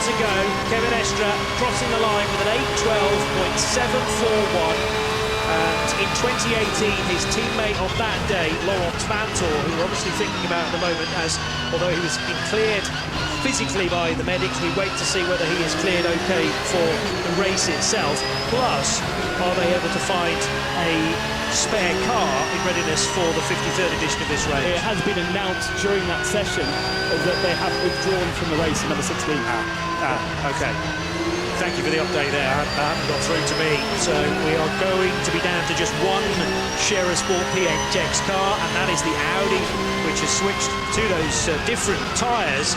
to go. Kevin Estre crossing the line with an 8:12.741. And in 2018, his teammate on that day, Laurent Vantor, who we're obviously thinking about at the moment, as although he was been cleared physically by the medics, we wait to see whether he is cleared okay for the race itself. Plus, are they able to find a spare car in readiness for the 53rd edition of this race? It has been announced during that session that they have withdrawn from the race, number 16. Okay. Thank you for the update there. I haven't got through to me. So we are going to be down to just one Scherer Sport PHX car, and that is the Audi, which has switched to those different tyres.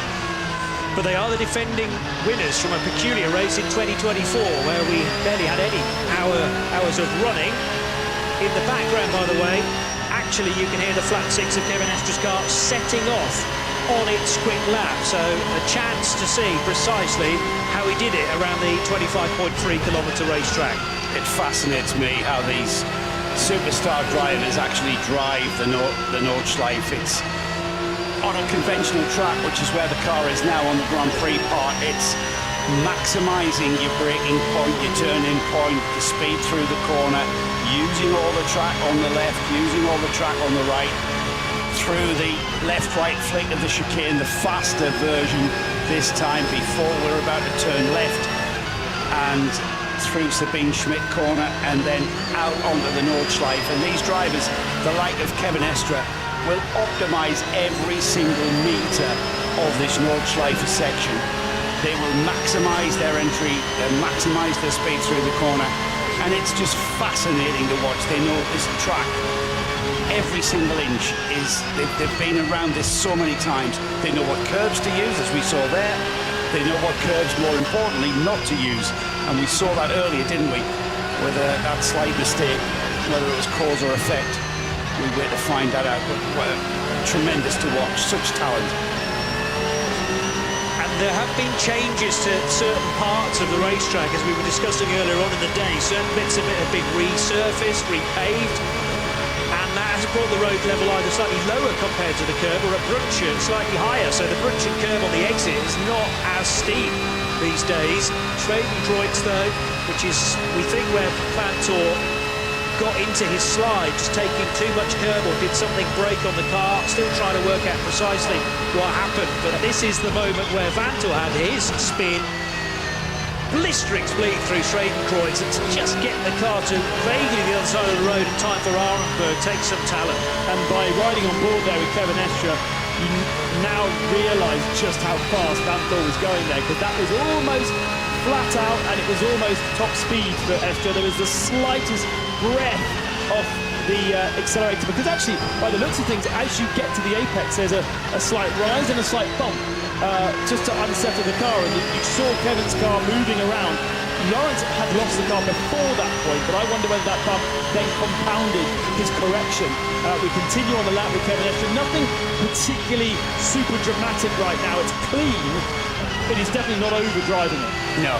But they are the defending winners from a peculiar race in 2024, where we barely had any hours of running. In the background, by the way, actually you can hear the flat six of Kevin Estre's car setting off on its quick lap, so a chance to see precisely how he did it around the 25.3-kilometre racetrack. It fascinates me how these superstar drivers actually drive the Nordschleife. It's on a conventional track, which is where the car is now on the Grand Prix part. It's maximising your braking point, your turning point, the speed through the corner, using all the track on the left, using all the track on the right, through the left-right flick of the chicane, the faster version this time before we're about to turn left, and through Sabine Schmidt corner, and then out onto the Nordschleife. And these drivers, the like of Kevin Estre, will optimise every single metre of this Nordschleife section. They will maximise their entry, maximise their speed through the corner, and it's just fascinating to watch. They know this track, every single inch is, they've been around this so many times. They know what curves to use, as we saw there. They know what curves, more importantly, not to use. And we saw that earlier, didn't we? With that slight mistake, whether it was cause or effect. We wait to find that out. But tremendous to watch, such talent. And there have been changes to certain parts of the racetrack, as we were discussing earlier on in the day. Certain bits of it have been resurfaced, repaved. And that has brought the road level either slightly lower compared to the curve, or at Brunchen slightly higher. So the Brunchen curve on the exit is not as steep these days. Schwedenkreuz, though, which is, we think, where Vantor got into his slide, just taking too much curb, or did something break on the car. Still trying to work out precisely what happened. But this is the moment where Vantor had his spin, blistering speed through Schwedenkreuz, and to just get the car to vaguely the other side of the road in time for Arenberg takes some talent. And by riding on board there with Kevin Estre, you now realise just how fast Vantor was going there, because that was almost flat out, and it was almost top speed for Estre. There was the slightest breath off the accelerator, because actually, by the looks of things, as you get to the apex, there's a slight rise and a slight bump, just to unsettle the car, and you saw Kevin's car moving around. Lawrence had lost the car before that point, but I wonder whether that bump then compounded his correction. We continue on the lap with Kevin Estre. Nothing particularly super dramatic right now. It's clean, but he's definitely not overdriving it. No,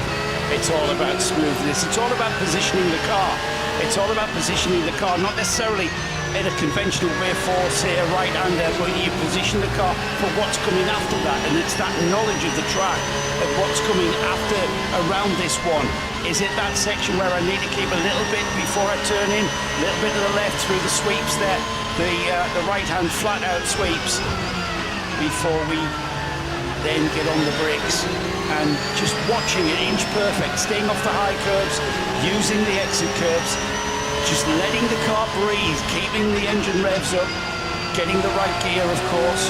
it's all about smoothness. It's all about positioning the car. It's all about positioning the car, not necessarily in a conventional way for, say, a right-hander, but you position the car for what's coming after that, and it's that knowledge of the track, of what's coming after, around this one. Is it that section where I need to keep a little bit before I turn in, a little bit to the left through the sweeps there, the right-hand flat-out sweeps, before we then get on the brakes, and just watching it inch perfect, staying off the high curves, using the exit curves, just letting the car breathe, keeping the engine revs up, getting the right gear, of course,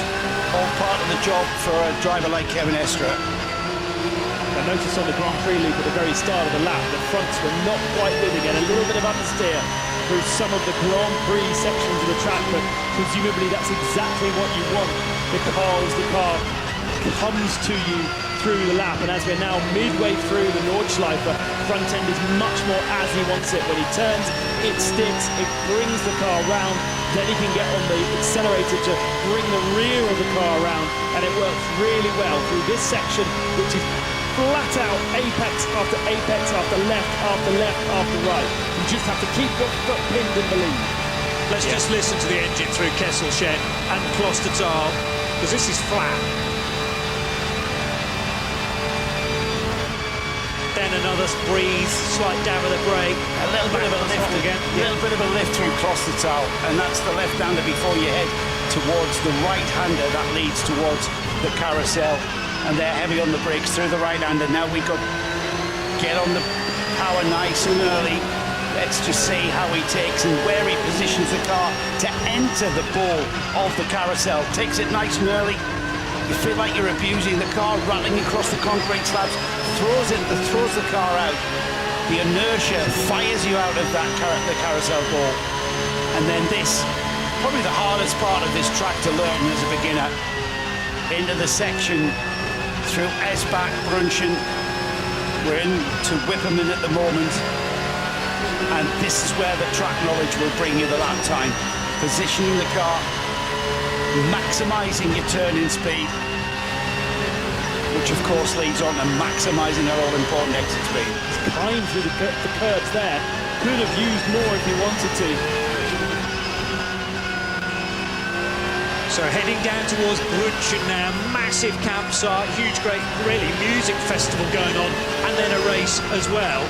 all part of the job for a driver like Kevin Estre. I noticed on the Grand Prix loop at the very start of the lap, the fronts were not quite with again, a little bit of understeer through some of the Grand Prix sections of the track, but presumably that's exactly what you want, because the car comes to you through the lap, and as we're now midway through the Nordschleife, front end is much more as he wants it. When he turns, it sticks, it brings the car round, then he can get on the accelerator to bring the rear of the car around, and it works really well through this section, which is flat out apex after apex after left after left after right. You just have to keep your foot pinned in the lead. Let's just listen to the engine through Kesselchen and Klostertal, because this is flat. Then another breathe, slight dab of the brake. A little bit of a lift again. A little bit of a lift through Klostertal, and that's the left-hander before you head towards the right-hander that leads towards the carousel. And they're heavy on the brakes through the right-hander. Now we got get on the power nice and early. Let's just see how he takes and where he positions the car to enter the ball of the carousel. Takes it nice and early. You feel like you're abusing the car, rattling across the concrete slabs, throws the car out. The inertia fires you out of that the carousel ball. And then this, probably the hardest part of this track to learn as a beginner, into the section through Esbach, Brunchen. We're in to Whipperman at the moment. And this is where the track knowledge will bring you the lap time. Positioning the car, maximising your turning speed, which of course leads on to maximising our all-important exit speed. Climb through the curbs there. Could have used more if he wanted to. So heading down towards Brunchen now, massive campsite, huge, great, really music festival going on, and then a race as well.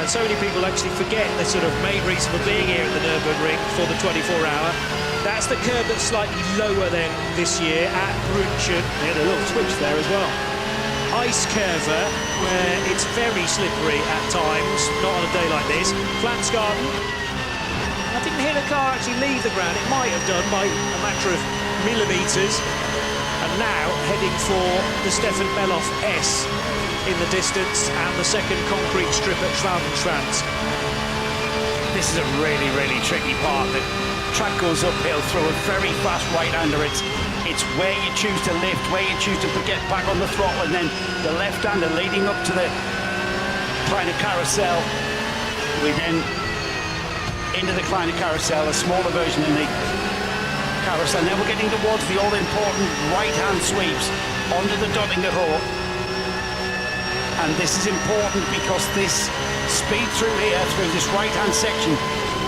And so many people actually forget the sort of main reason for being here at the Nürburgring for the 24-hour. That's the curb that's slightly lower than this year at Brunchen. Yeah, a little twitch there as well. Ice curver, where it's very slippery at times, not on a day like this. Flansgarden. I didn't hear the car actually leave the ground. It might have done by a matter of millimetres. And now heading for the Stefan Beloff S in the distance, and the second concrete strip at Schwalbenschwanz. This is a really, really tricky part. The track goes uphill through a very fast right-hander. It's where you choose to lift, where you choose to get back on the throttle, and then the left-hander leading up to the Kleine Carousel. We then into the Kleine Carousel, a smaller version in the carousel. Now we're getting towards the all-important right-hand sweeps onto the Dottinger Hohe. And this is important because this speed through here, through this right-hand section,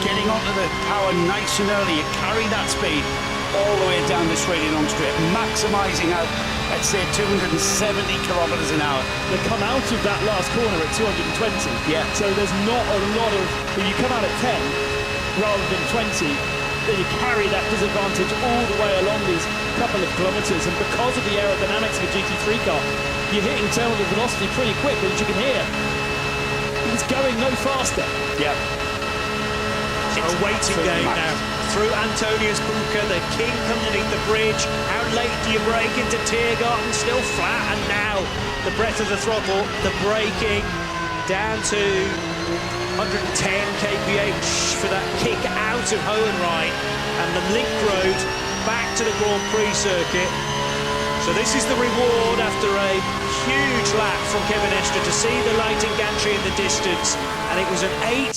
getting onto the power nice and early, you carry that speed all the way down this really long straight, maximising out, let's say, 270 kilometres an hour. They come out of that last corner at 220. Yeah. So there's not a lot of... If you come out at 10 rather than 20, then you carry that disadvantage all the way along these couple of kilometres. And because of the aerodynamics of a GT3 car, you're hitting terminal velocity pretty quick, but as you can hear, he's going no faster. Yeah. So a waiting game now. Through Antonius Bunker, the king comes underneath the bridge. How late do you brake into Tiergarten? Still flat, and now the breath of the throttle, the braking down to 110 kph for that kick out of Hohenrhein, and the link road back to the Grand Prix circuit. So this is the reward after a huge lap from Kevin Estre to see the lighting gantry in the distance, and it was an 8